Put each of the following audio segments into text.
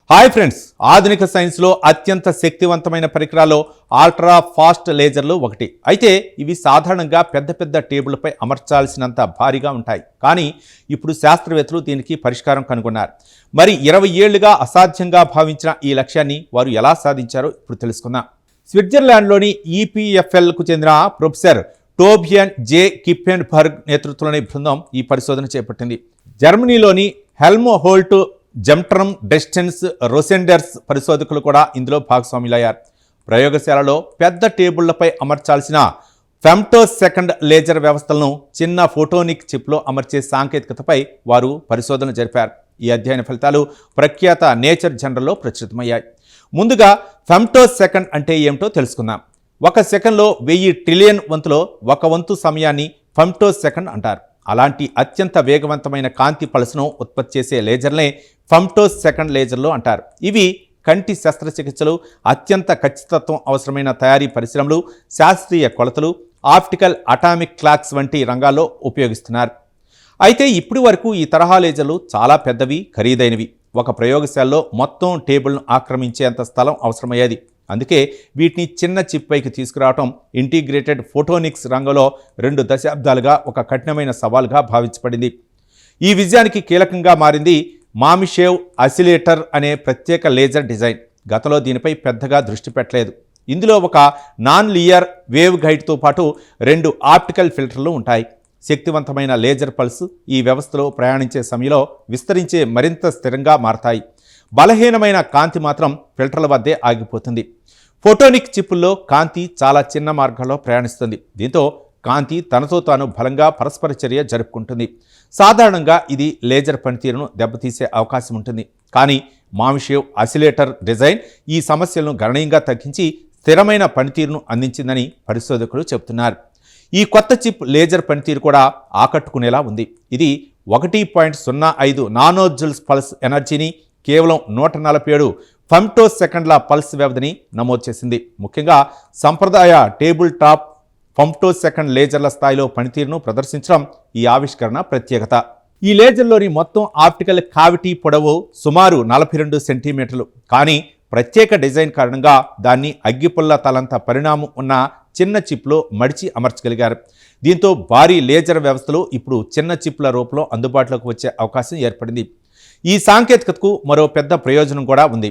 Hi friends, ఆధునిక సైన్స్లో అత్యంత శక్తివంతమైన పరికరాల్లో అల్ట్రా ఫాస్ట్ లేజర్లు ఒకటి. అయితే ఇవి సాధారణంగా పెద్ద పెద్ద టేబుళ్లపై అమర్చాల్సినంత భారీగా ఉంటాయి. కానీ ఇప్పుడు శాస్త్రవేత్తలు దీనికి పరిష్కారం కనుగొన్నారు. మరి 20 ఏళ్లుగా అసాధ్యంగా భావించిన ఈ లక్ష్యాన్ని వారు ఎలా సాధించారో ఇప్పుడు తెలుసుకుందాం. స్విట్జర్లాండ్లోని ఈపీఎఫ్ఎల్కు చెందిన ప్రొఫెసర్ టోబియన్ జే కిప్పెన్బర్గ్ నేతృత్వంలోని బృందం ఈ పరిశోధన చేపట్టింది. జర్మనీలోని హెల్మ్హోల్ట్ జెమ్ట్రమ్ డెస్టెన్స్ రోసెండర్స్ పరిశోధకులు కూడా ఇందులో భాగస్వాములయ్యారు. ప్రయోగశాలలో పెద్ద టేబుళ్లపై అమర్చాల్సిన ఫెమ్టోసెకండ్ లేజర్ వ్యవస్థలను చిన్న ఫోటోనిక్ చిప్లో అమర్చే సాంకేతికతపై వారు పరిశోధన జరిపారు. ఈ అధ్యయన ఫలితాలు ప్రఖ్యాత నేచర్ జర్నల్లో ప్రచురితమయ్యాయి. ముందుగా ఫెమ్టోసెకండ్ అంటే ఏమిటో తెలుసుకుందాం. 1 సెకండ్లో 1000 ట్రిలియన్ వంతులో 1 వంతు సమయాన్ని ఫెమ్టోసెకండ్ అంటారు. అలాంటి అత్యంత వేగవంతమైన కాంతి పల్స్ను ఉత్పత్తి చేసే లేజర్లే ఫెమ్టోసెకండ్ లేజర్లు అంటారు. ఇవి కంటి శస్త్రచికిత్సలు, అత్యంత ఖచ్చితత్వం అవసరమైన తయారీ పరిశ్రమలు, శాస్త్రీయ కొలతలు, ఆప్టికల్ అటామిక్ క్లాక్స్ వంటి రంగాల్లో ఉపయోగిస్తున్నారు. అయితే ఇప్పటి వరకు ఈ తరహా లేజర్లు చాలా పెద్దవి, ఖరీదైనవి. ఒక ప్రయోగశాలలో మొత్తం టేబుల్ను ఆక్రమించేంత స్థలం అవసరమయ్యేది. అందుకే వీటిని చిన్న చిప్ పైకి తీసుకురావటం ఇంటిగ్రేటెడ్ ఫోటోనిక్స్ రంగంలో 2 దశాబ్దాలుగా ఒక కఠినమైన సవాల్గా భావించబడింది. ఈ విజయానికి కీలకంగా మారింది మామిషేవ్ ఆసిలేటర్ అనే ప్రత్యేక లేజర్ డిజైన్. గతంలో దీనిపై పెద్దగా దృష్టి పెట్టలేదు. ఇందులో ఒక నాన్ లినియర్ వేవ్ గైడ్తో పాటు 2 ఆప్టికల్ ఫిల్టర్లు ఉంటాయి. శక్తివంతమైన లేజర్ పల్స్ ఈ వ్యవస్థలో ప్రయాణించే సమయంలో విస్తరించే మరింత స్థిరంగా మారతాయి. బలహీనమైన కాంతి మాత్రం ఫిల్టర్ల వద్దే ఆగిపోతుంది. ఫోటోనిక్ చిప్పుల్లో కాంతి చాలా చిన్న మార్గంలో ప్రయాణిస్తుంది. దీంతో కాంతి తనతో తాను బలంగా పరస్పర చర్య జరుపుకుంటుంది. సాధారణంగా ఇది లేజర్ పనితీరును దెబ్బతీసే అవకాశం ఉంటుంది. కానీ మామిషేవ్ ఆసిలేటర్ డిజైన్ ఈ సమస్యలను గణనీయంగా తగ్గించి స్థిరమైన పనితీరును అందించిందని పరిశోధకులు చెబుతున్నారు. ఈ కొత్త చిప్ లేజర్ పనితీరు కూడా ఆకట్టుకునేలా ఉంది. ఇది 1.05 నానోజుల్స్ పల్స్ ఎనర్జీని కేవలం 147 ఫెమ్టోసెకండ్ల పల్స్ వ్యవధిని నమోదు చేసింది. ముఖ్యంగా సంప్రదాయ టేబుల్ టాప్ ఫెమ్టోసెకండ్ లేజర్ల స్థాయిలో పనితీరును ప్రదర్శించడం ఈ ఆవిష్కరణ ప్రత్యేకత. ఈ లేజర్లోని మొత్తం ఆప్టికల్ కావిటీ పొడవు సుమారు 42 సెంటీమీటర్లు. కానీ ప్రత్యేక డిజైన్ కారణంగా దాన్ని అగ్గిపుల్ల తలంత పరిణామం ఉన్న చిన్న చిప్లో మడిచి అమర్చగలిగారు. దీంతో భారీ లేజర్ వ్యవస్థలు ఇప్పుడు చిన్న చిప్ల రూపంలో అందుబాటులోకి వచ్చే అవకాశం ఏర్పడింది. ఈ సాంకేతికతకు మరో పెద్ద ప్రయోజనం కూడా ఉంది.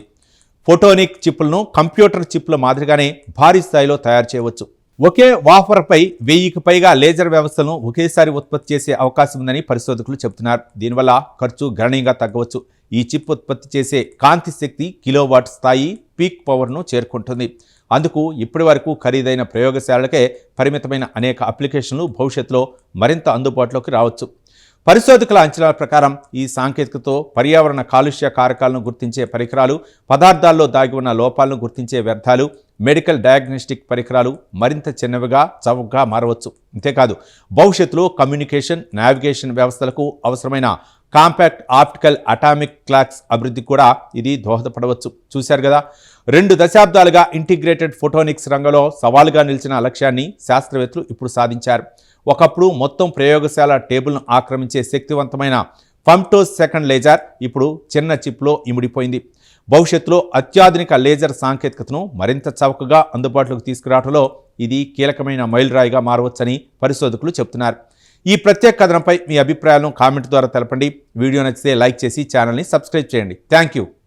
ఫోటోనిక్ చిప్లను కంప్యూటర్ చిప్ల మాదిరిగానే భారీ స్థాయిలో తయారు చేయవచ్చు. ఒకే వాఫర్పై 1000కి పైగా లేజర్ వ్యవస్థలను ఒకేసారి ఉత్పత్తి చేసే అవకాశం ఉందని పరిశోధకులు చెబుతున్నారు. దీనివల్ల ఖర్చు గణనీయంగా తగ్గవచ్చు. ఈ చిప్ ఉత్పత్తి చేసే కాంతి శక్తి కిలోవాట్ స్థాయి పీక్ పవర్ను చేరుకుంటుంది. అందుకు ఇప్పటి వరకు ఖరీదైన ప్రయోగశాలకే పరిమితమైన అనేక అప్లికేషన్లు భవిష్యత్తులో మరింత అందుబాటులోకి రావచ్చు. పరిశోధకుల అంచనాల ప్రకారం ఈ సాంకేతికతతో పర్యావరణ కాలుష్య కారకాలను గుర్తించే పరికరాలు, పదార్థాల్లో దాగి ఉన్న లోపాలను గుర్తించే వ్యర్థాలు, మెడికల్ డయాగ్నోస్టిక్ పరికరాలు మరింత చిన్నవిగా, చౌకగా మారవచ్చు. అంతేకాదు భవిష్యత్తులో కమ్యూనికేషన్, నావిగేషన్ వ్యవస్థలకు అవసరమైన కాంపాక్ట్ ఆప్టికల్ అటామిక్ క్లాక్స్ అభివృద్ధికి కూడా ఇది దోహదపడవచ్చు. చూశారు కదా, 2 దశాబ్దాలుగా ఇంటిగ్రేటెడ్ ఫోటోనిక్స్ రంగంలో సవాలుగా నిలిచిన లక్ష్యాన్ని శాస్త్రవేత్తలు ఇప్పుడు సాధించారు. ఒకప్పుడు మొత్తం ప్రయోగశాల టేబుల్ను ఆక్రమించే శక్తివంతమైన ఫెమ్టోసెకండ్ లేజర్ ఇప్పుడు చిన్న చిప్లో ఇమిడిపోయింది. భవిష్యత్తులో అత్యాధునిక లేజర్ సాంకేతికతను మరింత చౌకగా అందుబాటులోకి తీసుకురావడంలో ఇది కీలకమైన మైలురాయిగా మారవచ్చని పరిశోధకులు చెబుతున్నారు. ఈ ప్రత్యేక కథనంపై మీ అభిప్రాయాలను కామెంట్ ద్వారా తెలపండి. వీడియో నచ్చితే లైక్ చేసి ఛానల్ని సబ్స్క్రైబ్ చేయండి. Thank you.